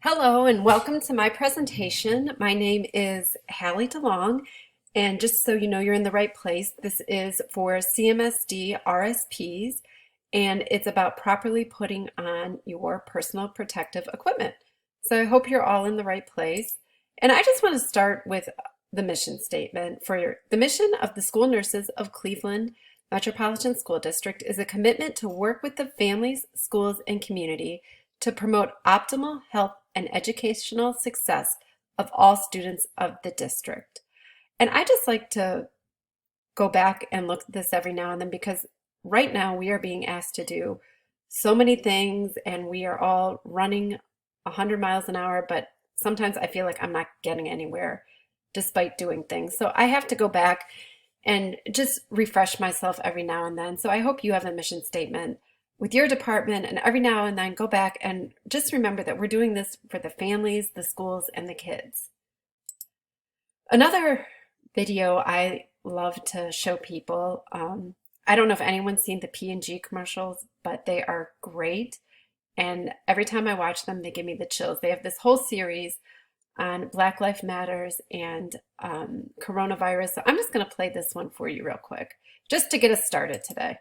Hello and welcome to my presentation. My name is Hallie DeLong, and just so you know you're in the right place, this is for CMSD RSPs, and it's about properly putting on your personal protective equipment. So I hope you're all in the right place. And I just want to start with the mission statement. The mission of the School Nurses of Cleveland Metropolitan School District is a commitment to work with the families, schools, and community to promote optimal health and educational success of all students of the district. And I just like to go back and look at this every now and then because right now we are being asked to do so many things and we are all running 100 miles an hour, but sometimes I feel like I'm not getting anywhere despite doing things. So I have to go back and just refresh myself every now and then. So I hope you have a mission statement with your department, and every now and then go back and just remember that we're doing this for the families, the schools, and the kids. Another video I love to show people, I don't know if anyone's seen the P&G commercials, but they are great. And every time I watch them, they give me the chills. They have this whole series on Black Lives Matters and coronavirus. So I'm just going to play this one for you real quick, just to get us started today.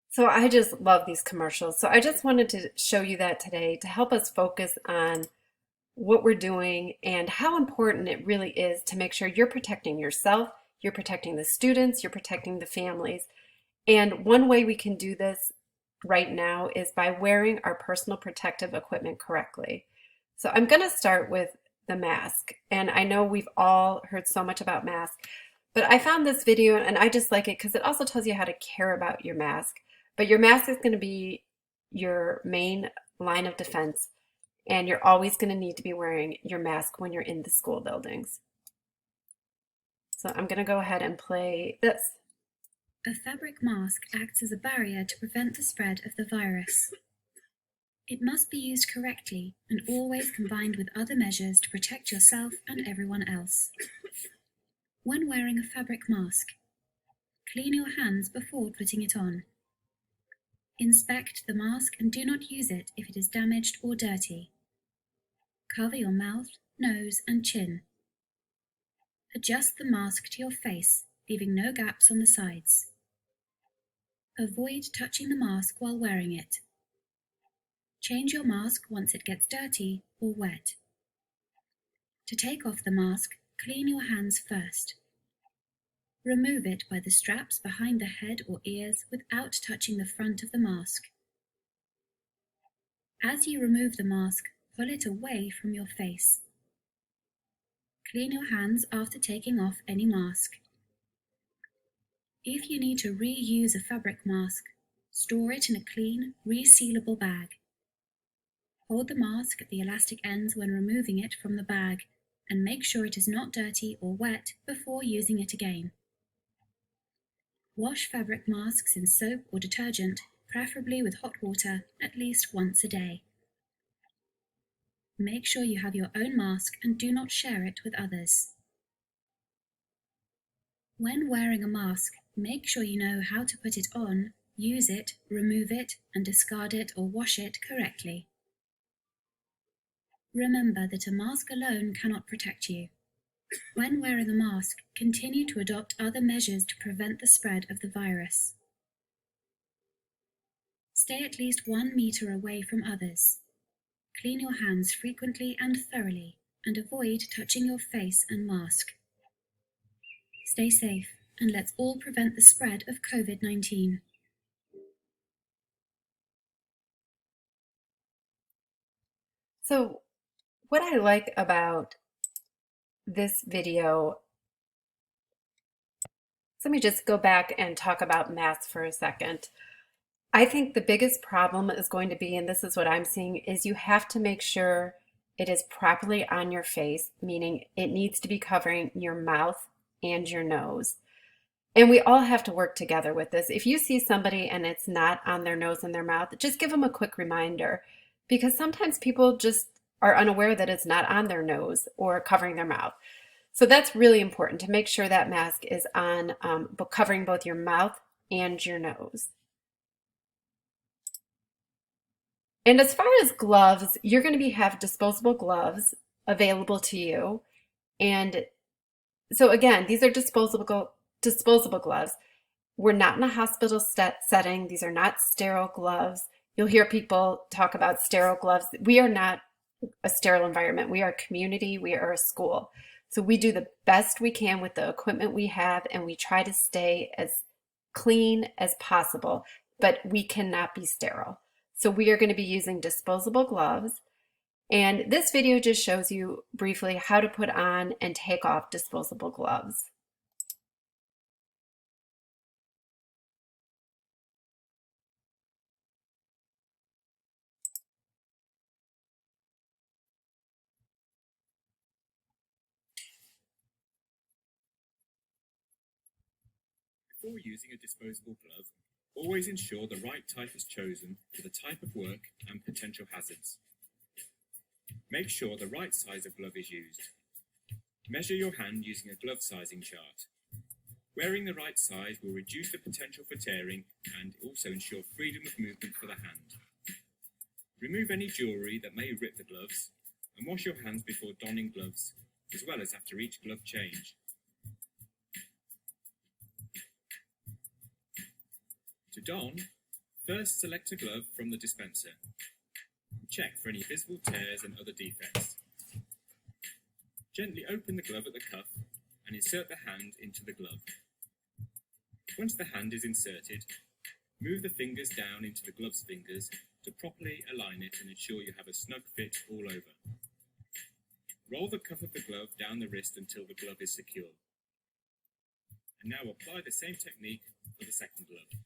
So I just love these commercials. So I just wanted to show you that today to help us focus on what we're doing and how important it really is to make sure you're protecting yourself, you're protecting the students, you're protecting the families. And one way we can do this right now is by wearing our personal protective equipment correctly. So I'm going to start with the mask. And I know we've all heard so much about masks, but I found this video and I just like it because it also tells you how to care about your mask. But your mask is going to be your main line of defense, and you're always going to need to be wearing your mask when you're in the school buildings. So I'm going to go ahead and play this. A fabric mask acts as a barrier to prevent the spread of the virus. It must be used correctly and always combined with other measures to protect yourself and everyone else. When wearing a fabric mask, clean your hands before putting it on. Inspect the mask and do not use it if it is damaged or dirty. Cover your mouth, nose, and chin. Adjust the mask to your face, leaving no gaps on the sides. Avoid touching the mask while wearing it. Change your mask once it gets dirty or wet. To take off the mask, clean your hands first. Remove it by the straps behind the head or ears without touching the front of the mask. As you remove the mask, pull it away from your face. Clean your hands after taking off any mask. If you need to reuse a fabric mask, store it in a clean, resealable bag. Hold the mask at the elastic ends when removing it from the bag and make sure it is not dirty or wet before using it again. Wash fabric masks in soap or detergent, preferably with hot water, at least once a day. Make sure you have your own mask and do not share it with others. When wearing a mask, make sure you know how to put it on, use it, remove it, and discard it or wash it correctly. Remember that a mask alone cannot protect you. When wearing a mask, continue to adopt other measures to prevent the spread of the virus. Stay at least 1 meter away from others. Clean your hands frequently and thoroughly, and avoid touching your face and mask. Stay safe, and let's all prevent the spread of COVID-19. So what I like about this video, let me just go back and talk about masks for a second. I think the biggest problem is going to be, and this is what I'm seeing, is you have to make sure it is properly on your face, meaning it needs to be covering your mouth and your nose. And we all have to work together with this. If you see somebody and it's not on their nose and their mouth, just give them a quick reminder, because sometimes people just are unaware that it's not on their nose or covering their mouth. So that's really important to make sure that mask is on, covering both your mouth and your nose. And as far as gloves, you're going to have disposable gloves available to you. And so again, these are disposable gloves. We're not in a hospital setting. These are not sterile gloves. You'll hear people talk about sterile gloves. We are not a sterile environment. We are a community. We are a school. So we do the best we can with the equipment we have, and we try to stay as clean as possible, but we cannot be sterile. So we are going to be using disposable gloves. And this video just shows you briefly how to put on and take off disposable gloves. Before using a disposable glove, always ensure the right type is chosen for the type of work and potential hazards. Make sure the right size of glove is used. Measure your hand using a glove sizing chart. Wearing the right size will reduce the potential for tearing and also ensure freedom of movement for the hand. Remove any jewellery that may rip the gloves and wash your hands before donning gloves, as well as after each glove change. To don, first select a glove from the dispenser. Check for any visible tears and other defects. Gently open the glove at the cuff and insert the hand into the glove. Once the hand is inserted, move the fingers down into the glove's fingers to properly align it and ensure you have a snug fit all over. Roll the cuff of the glove down the wrist until the glove is secure. And now apply the same technique for the second glove.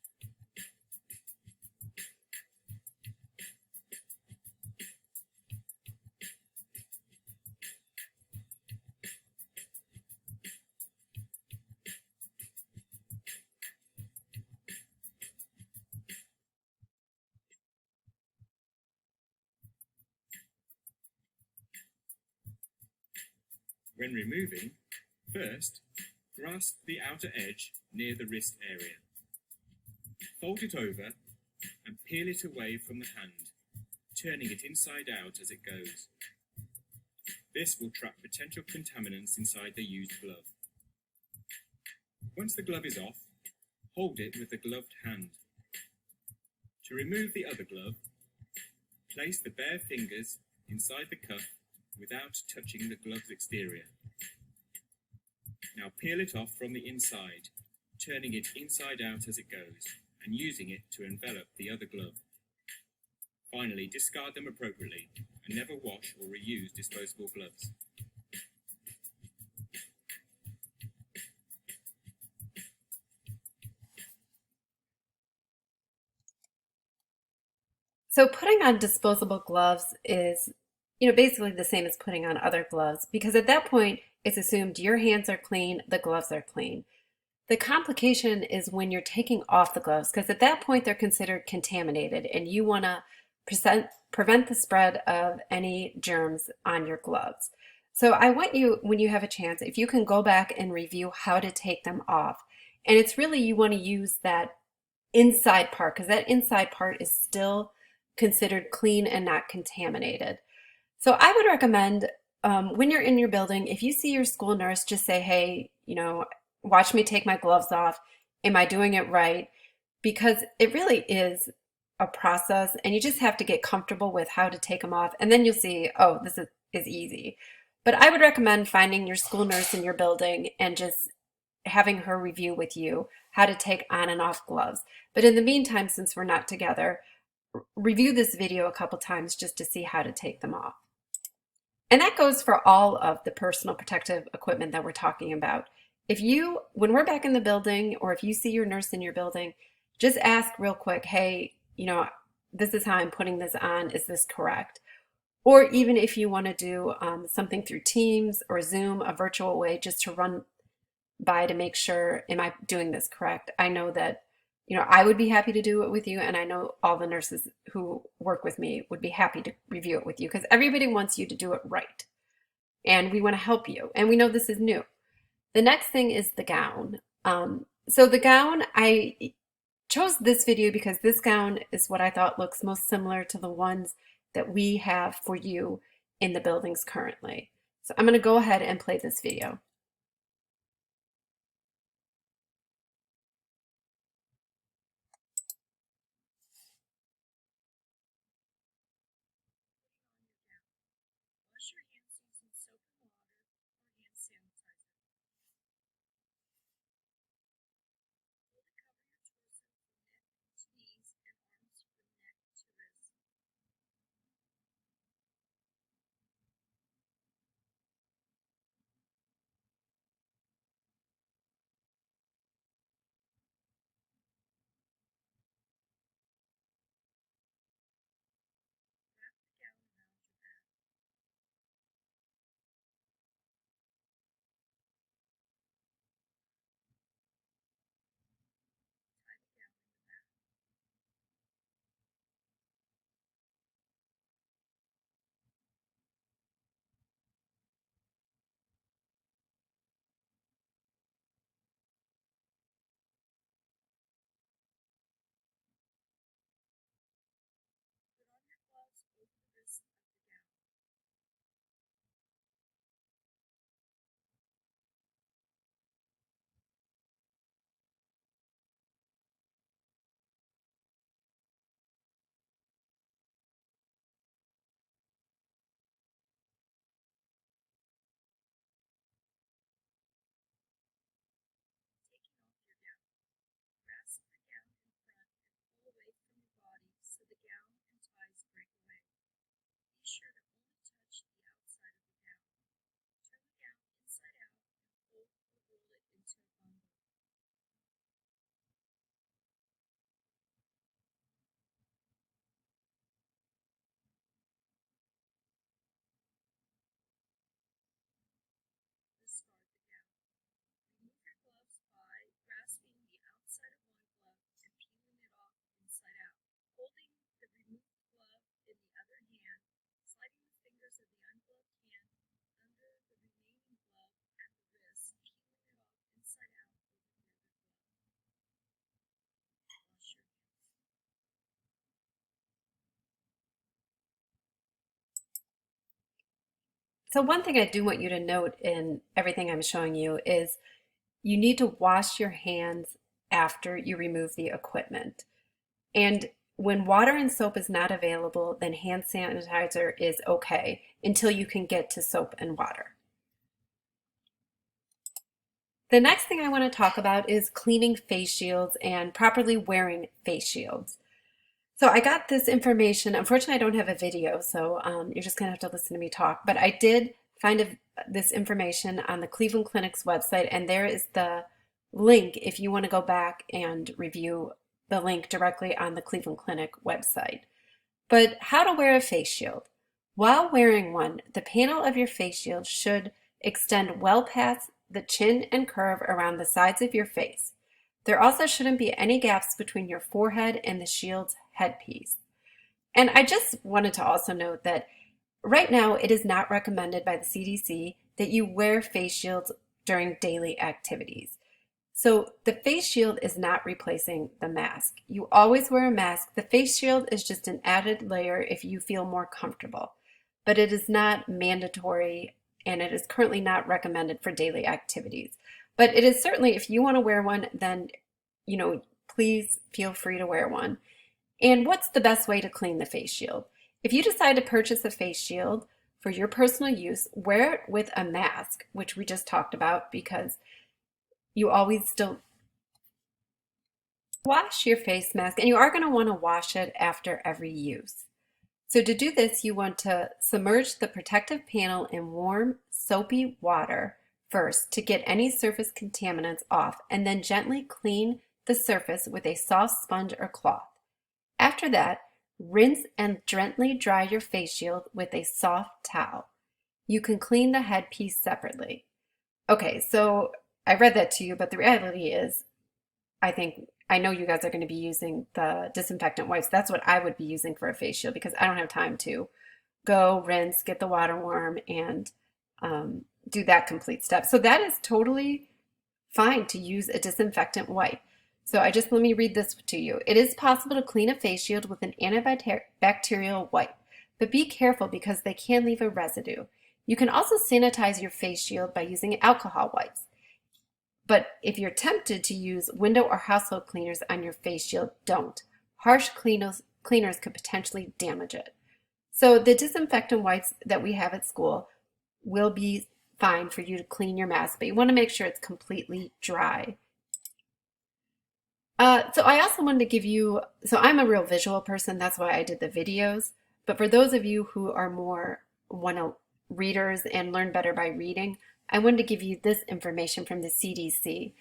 When removing, first, grasp the outer edge near the wrist area. Fold it over and peel it away from the hand, turning it inside out as it goes. This will trap potential contaminants inside the used glove. Once the glove is off, hold it with the gloved hand. To remove the other glove, place the bare fingers inside the cuff without touching the glove's exterior. Now peel it off from the inside, turning it inside out as it goes, and using it to envelop the other glove. Finally, discard them appropriately, and never wash or reuse disposable gloves. So putting on disposable gloves is, basically the same as putting on other gloves, because at that point, it's assumed your hands are clean, the gloves are clean. The complication is when you're taking off the gloves, because at that point, they're considered contaminated, and you want to prevent the spread of any germs on your gloves. So I want you, when you have a chance, if you can go back and review how to take them off. And it's really, you want to use that inside part, because that inside part is still considered clean and not contaminated. So I would recommend when you're in your building, if you see your school nurse, just say, hey, watch me take my gloves off. Am I doing it right? Because it really is a process, and you just have to get comfortable with how to take them off, and then you'll see, oh, is easy. But I would recommend finding your school nurse in your building and just having her review with you how to take on and off gloves. But in the meantime, since we're not together, review this video a couple times just to see how to take them off. And that goes for all of the personal protective equipment that we're talking about. When we're back in the building, or if you see your nurse in your building, just ask real quick, hey, this is how I'm putting this on. Is this correct? Or even if you want to do something through Teams or Zoom, a virtual way, just to run by to make sure, am I doing this correct? I know that, I would be happy to do it with you, and I know all the nurses who work with me would be happy to review it with you, because everybody wants you to do it right. And we want to help you. And we know this is new. The next thing is the gown. So the gown, I chose this video because this gown is what I thought looks most similar to the ones that we have for you in the buildings currently. So I'm going to go ahead and play this video. Wash your hands using soap and water or hand sanitizer. Fully cover your torso from neck to knees and arms from neck to wrist. Wrap the gown around your back. Tie the gown in the back. Put on your gloves over the wrists of the gown. Taking off your gown. Grasp the gown in front and pull away from your body so the gown and ties break away. Be sure to only touch the outside of the gown. Turn the gown inside out and fold or roll it into a bundle. Discard the gown. Remove your gloves by grasping the outside of one glove and peeling it off inside out. Holding the removed glove in the other hand, sliding the fingers of the ungloved hand under the remaining glove at the wrist, peeling it off inside out over the other glove. Wash your hands. So one thing I do want you to note in everything I'm showing you is you need to wash your hands after you remove the equipment. And when water and soap is not available, then hand sanitizer is okay until you can get to soap and water. The next thing I want to talk about is cleaning face shields and properly wearing face shields. So I got this information. Unfortunately, I don't have a video, so you're just going to have to listen to me talk. But I did find this information on the Cleveland Clinic's website, and there is the link if you want to go back and review the link directly on the Cleveland Clinic website. But how to wear a face shield. While wearing one, the panel of your face shield should extend well past the chin and curve around the sides of your face. There also shouldn't be any gaps between your forehead and the shield's headpiece. And I just wanted to also note that right now it is not recommended by the CDC that you wear face shields during daily activities. So the face shield is not replacing the mask. You always wear a mask. The face shield is just an added layer if you feel more comfortable, but it is not mandatory, and it is currently not recommended for daily activities. But it is certainly, if you want to wear one, then, please feel free to wear one. And what's the best way to clean the face shield? If you decide to purchase a face shield for your personal use, wear it with a mask, which we just talked about, because you always still wash your face mask, and you are going to want to wash it after every use. So to do this, you want to submerge the protective panel in warm, soapy water first to get any surface contaminants off, and then gently clean the surface with a soft sponge or cloth. After that, rinse and gently dry your face shield with a soft towel. You can clean the headpiece separately. Okay, so I read that to you, but the reality is, I know you guys are going to be using the disinfectant wipes. That's what I would be using for a face shield because I don't have time to go rinse, get the water warm, and do that complete step. So that is totally fine to use a disinfectant wipe. So let me read this to you. It is possible to clean a face shield with an antibacterial wipe, but be careful because they can leave a residue. You can also sanitize your face shield by using alcohol wipes. But if you're tempted to use window or household cleaners on your face shield, don't. Harsh cleaners could potentially damage it. So the disinfectant wipes that we have at school will be fine for you to clean your mask, but you want to make sure it's completely dry. So I also wanted to give you, so I'm a real visual person, that's why I did the videos. But for those of you who are more readers and learn better by reading, I wanted to give you this information from the CDC.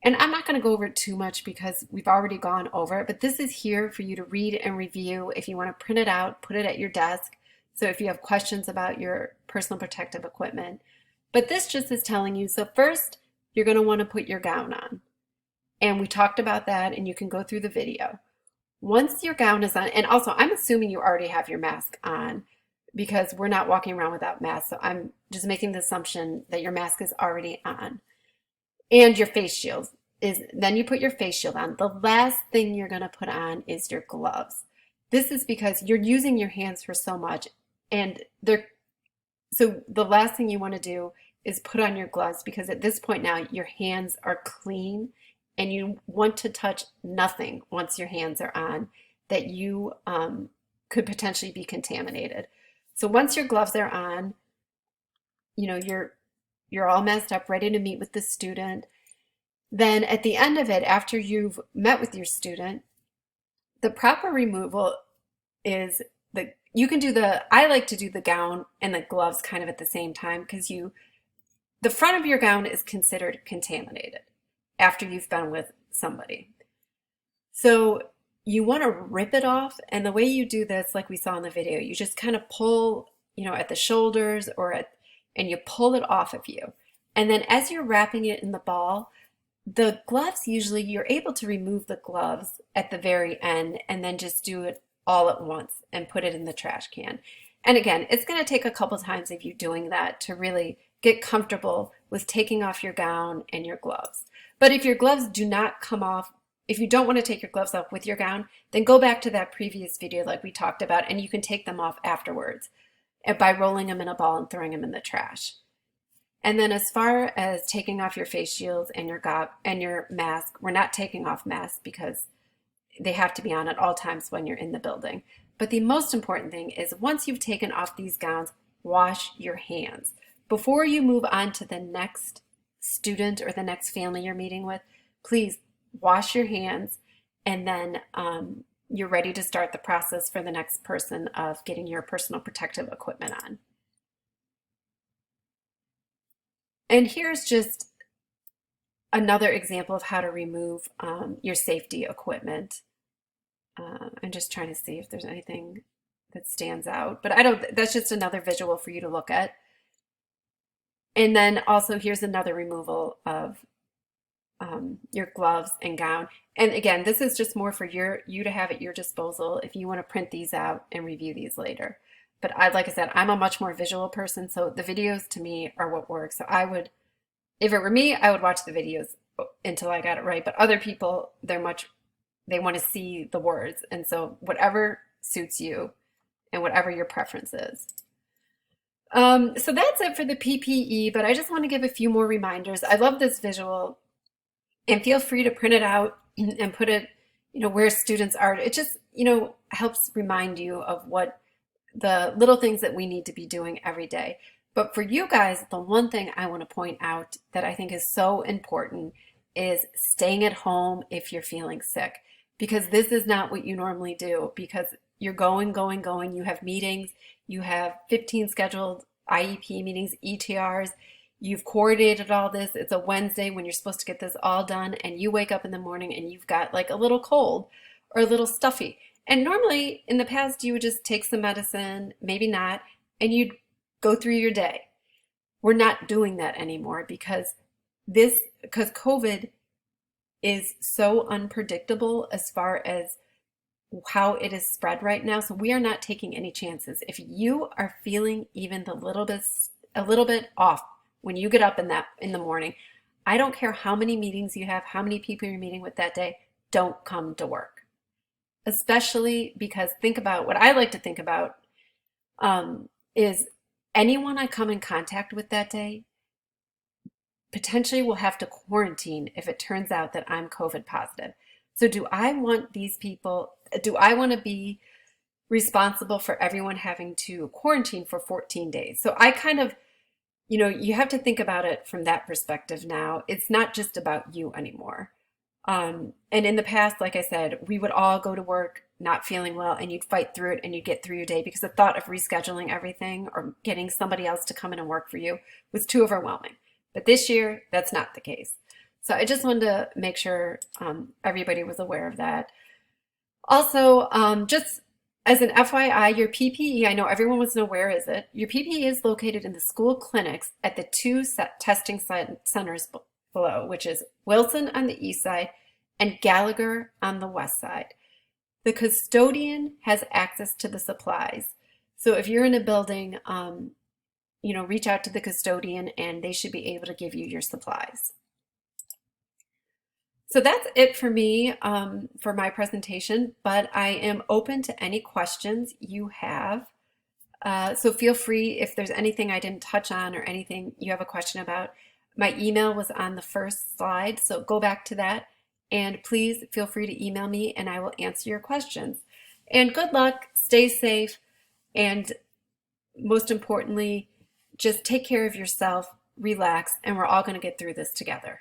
And I'm not going to go over it too much because we've already gone over it, but this is here for you to read and review. If you want to print it out, put it at your desk. So if you have questions about your personal protective equipment. But this just is telling you, so first, you're going to want to put your gown on. And we talked about that, and you can go through the video. Once your gown is on, and also I'm assuming you already have your mask on because we're not walking around without masks. So I'm just making the assumption that your mask is already on. And your face shield then you put your face shield on. The last thing you're going to put on is your gloves. This is because you're using your hands for so much, and so the last thing you want to do is put on your gloves because at this point now your hands are clean and you want to touch nothing once your hands are on that you could potentially be contaminated. So once your gloves are on, you're all masked up, ready to meet with the student. Then at the end of it, after you've met with your student, the proper removal is I like to do the gown and the gloves kind of at the same time because the front of your gown is considered contaminated after you've been with somebody. So you want to rip it off, and the way you do this, like we saw in the video, you just kind of pull, at the shoulders and you pull it off of you. And then as you're wrapping it in the ball, the gloves, usually you're able to remove the gloves at the very end and then just do it all at once and put it in the trash can. And again, it's going to take a couple times of you doing that to really get comfortable with taking off your gown and your gloves. But if your gloves do not come off, if you don't want to take your gloves off with your gown, then go back to that previous video like we talked about, and you can take them off afterwards by rolling them in a ball and throwing them in the trash. And then as far as taking off your face shields and your mask, we're not taking off masks because they have to be on at all times when you're in the building. But the most important thing is once you've taken off these gowns, wash your hands. Before you move on to the next student or the next family you're meeting with, please wash your hands, and then you're ready to start the process for the next person of getting your personal protective equipment on. And here's just another example of how to remove your safety equipment. I'm just trying to see if there's anything that stands out, but that's just another visual for you to look at. And then also here's another removal of your gloves and gown. And again, this is just more for you to have at your disposal if you want to print these out and review these later. But like I said, I'm a much more visual person, so the videos to me are what works. So if it were me, I would watch the videos until I got it right. But other people, they want to see the words. And so whatever suits you and whatever your preference is. So that's it for the PPE, but I just want to give a few more reminders. I love this visual, and feel free to print it out and put it where students are. It just, helps remind you of what the little things that we need to be doing every day. But for you guys, the one thing I want to point out that I think is so important is staying at home if you're feeling sick, because this is not what you normally do, because you're going, going, going. You have meetings, you have 15 scheduled IEP meetings, ETRs. You've coordinated all this. It's a Wednesday when you're supposed to get this all done, and you wake up in the morning and you've got like a little cold or a little stuffy. And normally in the past, you would just take some medicine, maybe not, and you'd go through your day. We're not doing that anymore because COVID is so unpredictable as far as how it is spread right now. So we are not taking any chances. If you are feeling even a little bit off when you get up in the morning, I don't care how many meetings you have, how many people you're meeting with that day, don't come to work. Especially because think about what I like to think about is anyone I come in contact with that day potentially will have to quarantine if it turns out that I'm COVID positive. So do I want to be responsible for everyone having to quarantine for 14 days? So I kind of, you have to think about it from that perspective now. It's not just about you anymore. And in the past, like I said, we would all go to work not feeling well and you'd fight through it and you'd get through your day because the thought of rescheduling everything or getting somebody else to come in and work for you was too overwhelming. But this year, that's not the case. So I just wanted to make sure everybody was aware of that. Also, just as an FYI, your PPE, I know everyone wasn't aware, is it? Your PPE is located in the school clinics at the two testing centers below, which is Wilson on the east side and Gallagher on the west side. The custodian has access to the supplies. So if you're in a building, reach out to the custodian and they should be able to give you your supplies. So that's it for me for my presentation, but I am open to any questions you have. So feel free if there's anything I didn't touch on or anything you have a question about. My email was on the first slide, so go back to that. And please feel free to email me and I will answer your questions. And good luck, stay safe, and most importantly, just take care of yourself, relax, and we're all going to get through this together.